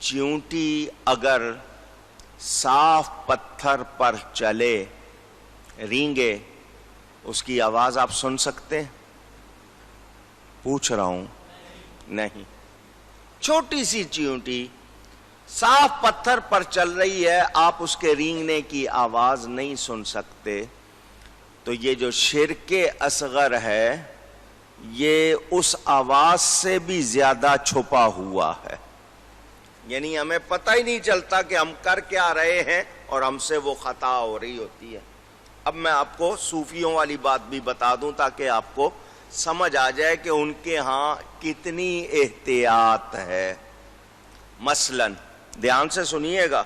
چیونٹی اگر صاف پتھر پر چلے رینگے اس کی آواز آپ سن سکتے ہیں؟ پوچھ رہا ہوں، نہیں۔ چھوٹی سی چیونٹی صاف پتھر پر چل رہی ہے، آپ اس کے رینگنے کی آواز نہیں سن سکتے۔ تو یہ جو شرک اصغر ہے یہ اس آواز سے بھی زیادہ چھپا ہوا ہے، یعنی ہمیں پتہ ہی نہیں چلتا کہ ہم کر کیا رہے ہیں اور ہم سے وہ خطا ہو رہی ہوتی ہے۔ اب میں آپ کو صوفیوں والی بات بھی بتا دوں تاکہ آپ کو سمجھ آ جائے کہ ان کے ہاں کتنی احتیاط ہے۔ مثلا دھیان سے سنیے گا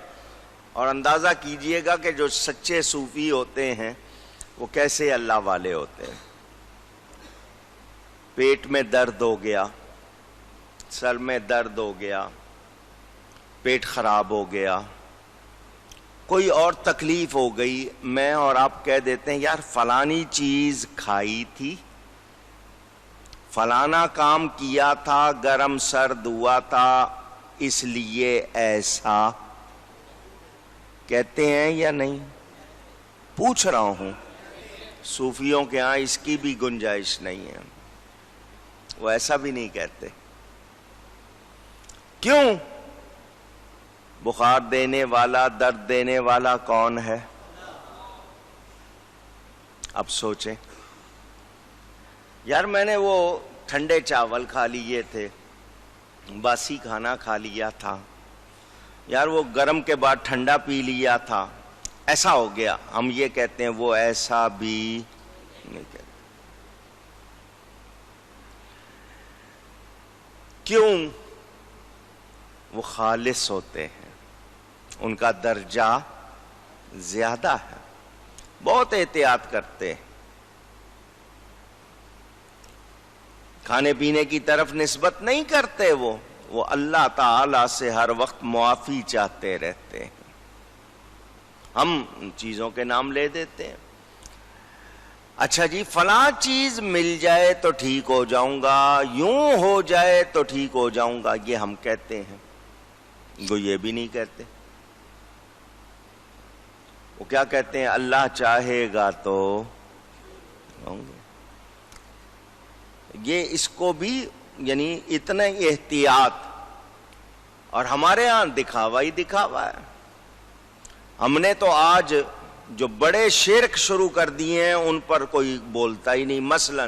اور اندازہ کیجئے گا کہ جو سچے صوفی ہوتے ہیں وہ کیسے اللہ والے ہوتے ہیں۔ پیٹ میں درد ہو گیا، سر میں درد ہو گیا، پیٹ خراب ہو گیا، کوئی اور تکلیف ہو گئی، میں اور آپ کہہ دیتے ہیں یار فلانی چیز کھائی تھی، فلانا کام کیا تھا، گرم سرد ہوا تھا، اس لیے ایسا کہتے ہیں یا نہیں؟ پوچھ رہا ہوں۔ صوفیوں کے ہاں اس کی بھی گنجائش نہیں ہے، وہ ایسا بھی نہیں کہتے۔ کیوں؟ بخار دینے والا، درد دینے والا کون ہے؟ اب سوچیں، یار میں نے وہ ٹھنڈے چاول کھا لیے تھے، باسی کھانا کھا لیا تھا، یار وہ گرم کے بعد ٹھنڈا پی لیا تھا، ایسا ہو گیا۔ ہم یہ کہتے ہیں، وہ ایسا بھی نہیں کہتے۔ کیوں؟ وہ خالص ہوتے ہیں، ان کا درجہ زیادہ ہے، بہت احتیاط کرتے ہیں، کھانے پینے کی طرف نسبت نہیں کرتے، وہ اللہ تعالی سے ہر وقت معافی چاہتے رہتے ہیں۔ ہم ان چیزوں کے نام لے دیتے ہیں، اچھا جی فلاں چیز مل جائے تو ٹھیک ہو جاؤں گا، یوں ہو جائے تو ٹھیک ہو جاؤں گا، یہ ہم کہتے ہیں، وہ یہ بھی نہیں کہتے۔ وہ کیا کہتے ہیں؟ اللہ چاہے گا تو ہوں گے۔ یہ اس کو بھی یعنی اتنا احتیاط، اور ہمارے ہاں دکھاوا ہی دکھاوا ہے۔ ہم نے تو آج جو بڑے شرک شروع کر دیے ہیں ان پر کوئی بولتا ہی نہیں۔ مثلا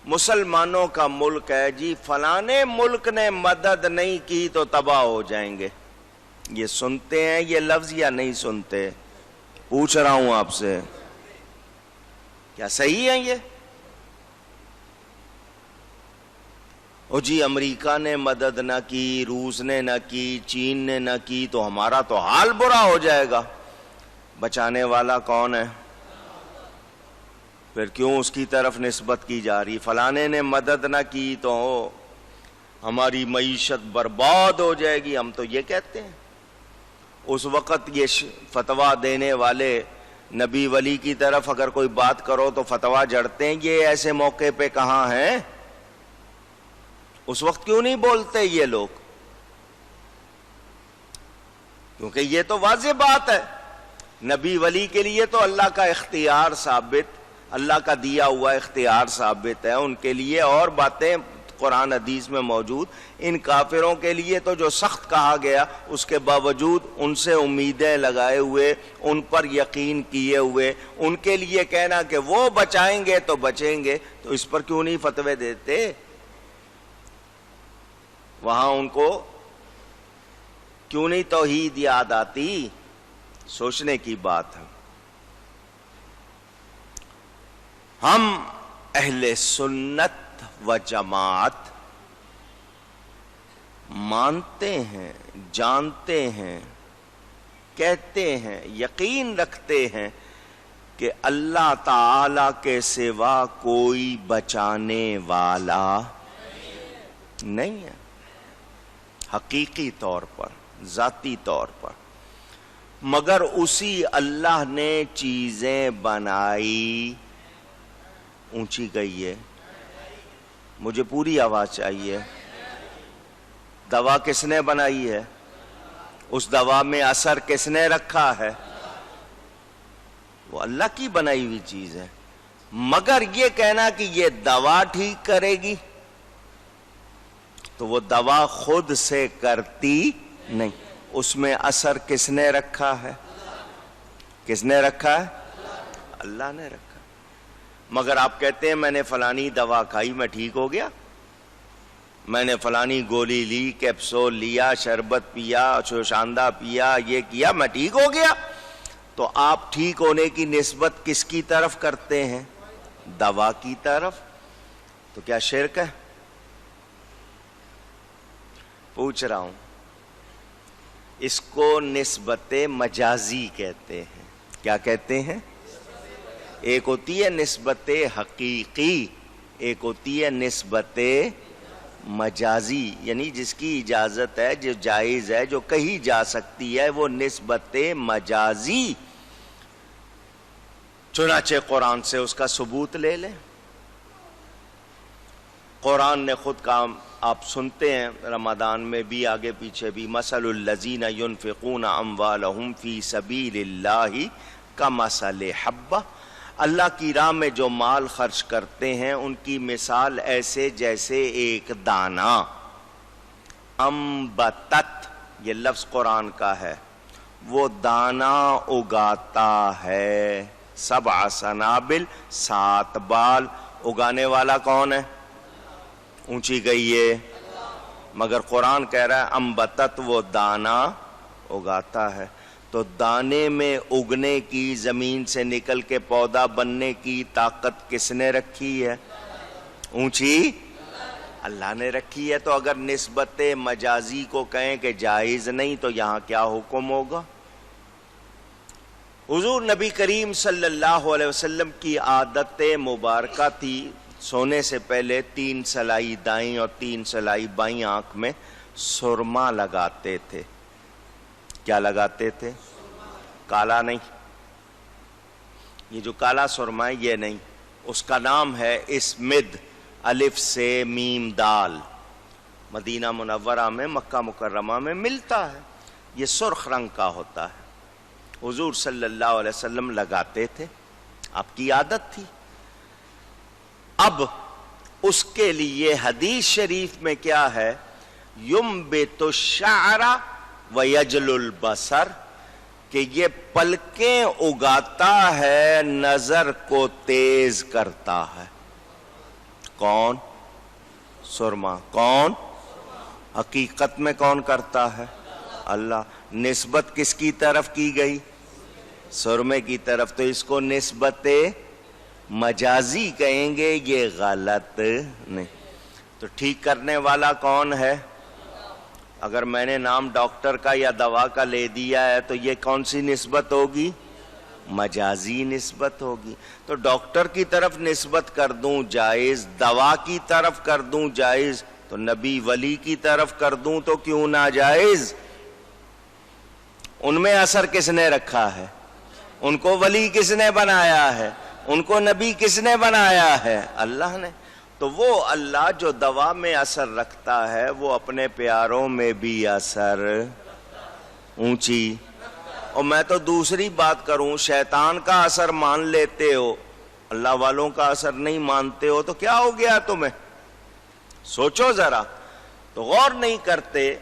مسلمانوں کا ملک ہے جی، فلانے ملک نے مدد نہیں کی تو تباہ ہو جائیں گے، یہ سنتے ہیں یہ لفظ یا نہیں سنتے؟ پوچھ رہا ہوں آپ سے، کیا صحیح ہے یہ؟ او جی امریکہ نے مدد نہ کی، روس نے نہ کی، چین نے نہ کی تو ہمارا تو حال برا ہو جائے گا۔ بچانے والا کون ہے؟ پھر کیوں اس کی طرف نسبت کی جا رہی؟ فلانے نے مدد نہ کی تو ہماری معیشت برباد ہو جائے گی، ہم تو یہ کہتے ہیں۔ اس وقت یہ فتویٰ دینے والے نبی ولی کی طرف اگر کوئی بات کرو تو فتویٰ جڑتے ہیں، یہ ایسے موقع پہ کہاں ہیں؟ اس وقت کیوں نہیں بولتے یہ لوگ؟ کیونکہ یہ تو واضح بات ہے، نبی ولی کے لیے تو اللہ کا اختیار ثابت، اللہ کا دیا ہوا اختیار ثابت ہے ان کے لیے، اور باتیں قرآن حدیث میں موجود۔ ان کافروں کے لیے تو جو سخت کہا گیا، اس کے باوجود ان سے امیدیں لگائے ہوئے، ان پر یقین کیے ہوئے، ان کے لیے کہنا کہ وہ بچائیں گے تو بچیں گے، تو اس پر کیوں نہیں فتوے دیتے؟ وہاں ان کو کیوں نہیں توحید یاد آتی؟ سوچنے کی بات ہے۔ ہم اہل سنت و جماعت مانتے ہیں، جانتے ہیں، کہتے ہیں، یقین رکھتے ہیں کہ اللہ تعالی کے سوا کوئی بچانے والا نہیں ہے، حقیقی طور پر، ذاتی طور پر، مگر اسی اللہ نے چیزیں بنائی۔ اونچی گئی ہے، مجھے پوری آواز چاہیے۔ دوا کس نے بنائی ہے؟ اس دوا میں اثر کس نے رکھا ہے؟ وہ اللہ کی بنائی ہوئی چیز ہے. مگر یہ کہنا کہ یہ دوا ٹھیک کرے گی، تو وہ دوا خود سے کرتی نہیں، اس میں اثر کس نے رکھا ہے؟ کس نے رکھا ہے؟ اللہ نے رکھا. مگر آپ کہتے ہیں میں نے فلانی دوا کھائی میں ٹھیک ہو گیا، میں نے فلانی گولی لی، کیپسول لیا، شربت پیا، چوشاندہ پیا، یہ کیا، میں ٹھیک ہو گیا. تو آپ ٹھیک ہونے کی نسبت کس کی طرف کرتے ہیں؟ دوا کی طرف. تو کیا شرک ہے؟ پوچھ رہا ہوں. اس کو نسبت مجازی کہتے ہیں. کیا کہتے ہیں؟ ایک ہوتی ہے نسبت حقیقی، ایک ہوتی ہے نسبت مجازی، یعنی جس کی اجازت ہے، جو جائز ہے، جو کہی جا سکتی ہے، وہ نسبت مجازی. چنانچہ قرآن سے اس کا ثبوت لے لیں. قرآن نے خود کہا، آپ سنتے ہیں رمضان میں بھی، آگے پیچھے بھی، مثل الذین ينفقون اموالهم فی سبیل اللہ کمثل حبہ، اللہ کی راہ میں جو مال خرچ کرتے ہیں ان کی مثال ایسے جیسے ایک دانہ، انبتت، یہ لفظ قرآن کا ہے، وہ دانہ اگاتا ہے، 7 سنابل، 7 بال. اگانے والا کون ہے؟ اونچی گئی ہے. مگر قرآن کہہ رہا ہے انبتت، وہ دانہ اگاتا ہے. تو دانے میں اگنے کی، زمین سے نکل کے پودا بننے کی طاقت کس نے رکھی ہے؟ اونچی اللہ نے رکھی ہے. تو اگر نسبت مجازی کو کہیں کہ جائز نہیں، تو یہاں کیا حکم ہوگا؟ حضور نبی کریم صلی اللہ علیہ وسلم کی عادت مبارکہ تھی، سونے سے پہلے 3 سلائی دائیں اور 3 سلائی بائیں آنکھ میں سرما لگاتے تھے. کیا لگاتے تھے؟ کالا نہیں، یہ جو کالا سرما ہے یہ نہیں، اس کا نام ہے اسمد، الف سے میم دال. مدینہ منورہ میں، مکہ مکرمہ میں ملتا ہے. یہ سرخ رنگ کا ہوتا ہے. حضور صلی اللہ علیہ وسلم لگاتے تھے، آپ کی عادت تھی. اب اس کے لیے حدیث شریف میں کیا ہے؟ ينبت الشعر ويجل البصر، کہ یہ پلکیں اگاتا ہے، نظر کو تیز کرتا ہے. کون؟ سرما. کون؟ حقیقت میں کون کرتا ہے؟ اللہ. نسبت کس کی طرف کی گئی؟ سرمے کی طرف. تو اس کو نسبت مجازی کہیں گے، یہ غلط نہیں. تو ٹھیک کرنے والا کون ہے؟ اگر میں نے نام ڈاکٹر کا یا دوا کا لے دیا ہے تو یہ کون سی نسبت ہوگی؟ مجازی نسبت ہوگی. تو ڈاکٹر کی طرف نسبت کر دوں جائز، دوا کی طرف کر دوں جائز، تو نبی ولی کی طرف کر دوں تو کیوں ناجائز؟ ان میں اثر کس نے رکھا ہے؟ ان کو ولی کس نے بنایا ہے؟ ان کو نبی کس نے بنایا ہے؟ اللہ نے. تو وہ اللہ جو دوا میں اثر رکھتا ہے، وہ اپنے پیاروں میں بھی اثر اونچی. اور میں تو دوسری بات کروں، شیطان کا اثر مان لیتے ہو، اللہ والوں کا اثر نہیں مانتے ہو، تو کیا ہو گیا تمہیں؟ سوچو ذرا. تو غور نہیں کرتے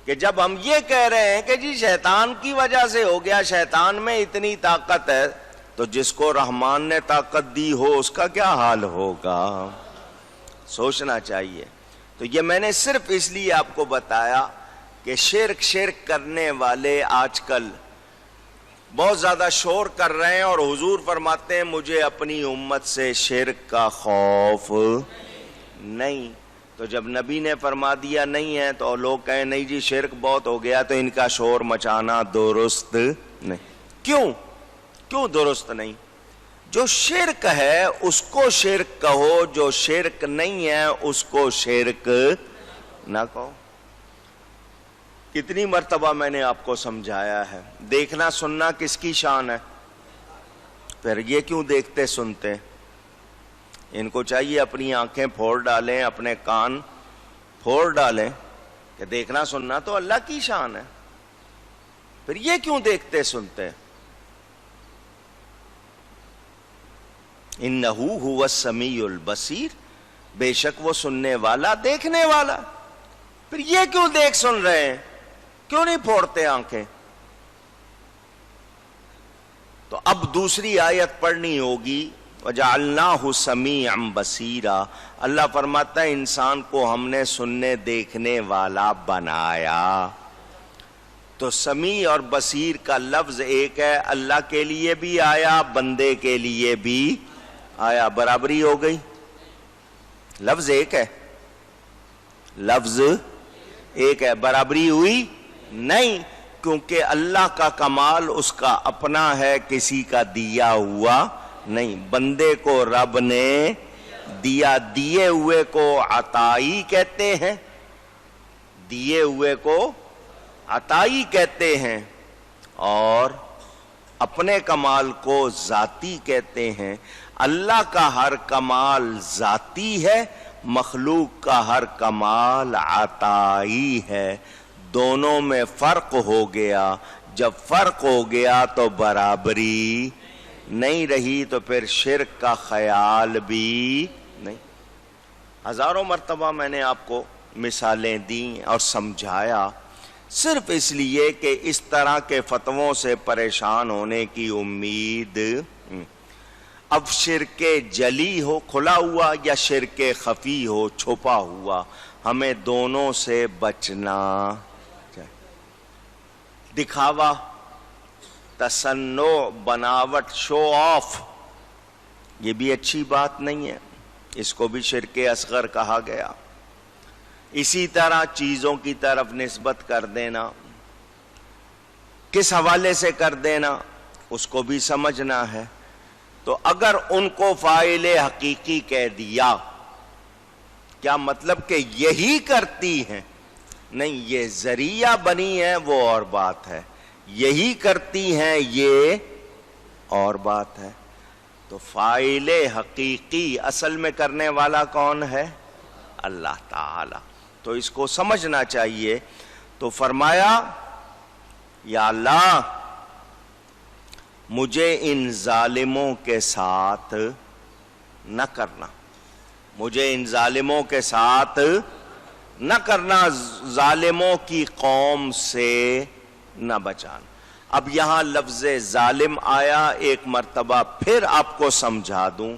کہ جب ہم یہ کہہ رہے ہیں کہ جی شیطان کی وجہ سے ہو گیا، شیطان میں اتنی طاقت ہے، تو جس کو رحمان نے طاقت دی ہو اس کا کیا حال ہوگا؟ سوچنا چاہیے. تو یہ میں نے صرف اس لیے آپ کو بتایا کہ شرک کرنے والے آج کل بہت زیادہ شور کر رہے ہیں، اور حضور فرماتے ہیں مجھے اپنی امت سے شرک کا خوف نہیں. تو جب نبی نے فرما دیا نہیں ہے تو لوگ کہیں نہیں جی شرک بہت ہو گیا، تو ان کا شور مچانا درست نہیں. کیوں درست نہیں؟ جو شرک ہے اس کو شرک کہو، جو شرک نہیں ہے اس کو شرک نہ کہو. کتنی مرتبہ میں نے آپ کو سمجھایا ہے، دیکھنا سننا کس کی شان ہے؟ پھر یہ کیوں دیکھتے سنتے؟ ان کو چاہیے اپنی آنکھیں پھوڑ ڈالیں، اپنے کان پھوڑ ڈالیں کہ دیکھنا سننا تو اللہ کی شان ہے. پھر یہ کیوں دیکھتے سنتے؟ انہو هو السمیع البصیر، بے شک وہ سننے والا دیکھنے والا۔ پھر یہ کیوں دیکھ سن رہے ہیں؟ کیوں نہیں پھوڑتے آنکھیں؟ تو اب دوسری آیت پڑھنی ہوگی، وَجَعَلْنَاهُ سَمِيعًا بَصِيرًا۔ اللہ فرماتا ہے انسان کو ہم نے سننے دیکھنے والا بنایا۔ تو سمیع اور بصیر کا لفظ ایک ہے، اللہ کے لیے بھی آیا، بندے کے لیے بھی آیا، برابری ہو گئی؟ لفظ ایک ہے، لفظ ایک ہے، برابری ہوئی نہیں، کیونکہ اللہ کا کمال اس کا اپنا ہے، کسی کا دیا ہوا نہیں۔ بندے کو رب نے دیا، دیے ہوئے کو عطائی کہتے ہیں، دیے ہوئے کو عطائی کہتے ہیں، اور اپنے کمال کو ذاتی کہتے ہیں۔ اللہ کا ہر کمال ذاتی ہے، مخلوق کا ہر کمال عطائی ہے۔ دونوں میں فرق ہو گیا، جب فرق ہو گیا تو برابری نہیں رہی، تو پھر شرک کا خیال بھی نہیں۔ ہزاروں مرتبہ میں نے آپ کو مثالیں دیں اور سمجھایا، صرف اس لیے کہ اس طرح کے فتووں سے پریشان ہونے کی امید، اب شرک جلی ہو کھلا ہوا یا شرک خفی ہو چھپا ہوا، ہمیں دونوں سے بچنا چاہیے۔ دکھاوا، تصنع، بناوٹ، شو آف، یہ بھی اچھی بات نہیں ہے، اس کو بھی شرک اصغر کہا گیا۔ اسی طرح چیزوں کی طرف نسبت کر دینا، کس حوالے سے کر دینا اس کو بھی سمجھنا ہے۔ تو اگر ان کو فاعل حقیقی کہہ دیا، کیا مطلب کہ یہی کرتی ہیں؟ نہیں، یہ ذریعہ بنی ہے وہ اور بات ہے، یہی کرتی ہیں یہ اور بات ہے۔ تو فاعل حقیقی اصل میں کرنے والا کون ہے؟ اللہ تعالی۔ تو اس کو سمجھنا چاہیے۔ تو فرمایا یا اللہ مجھے ان ظالموں کے ساتھ نہ کرنا، مجھے ان ظالموں کے ساتھ نہ کرنا، ظالموں کی قوم سے نہ بچانا۔ اب یہاں لفظ ظالم آیا، ایک مرتبہ پھر آپ کو سمجھا دوں۔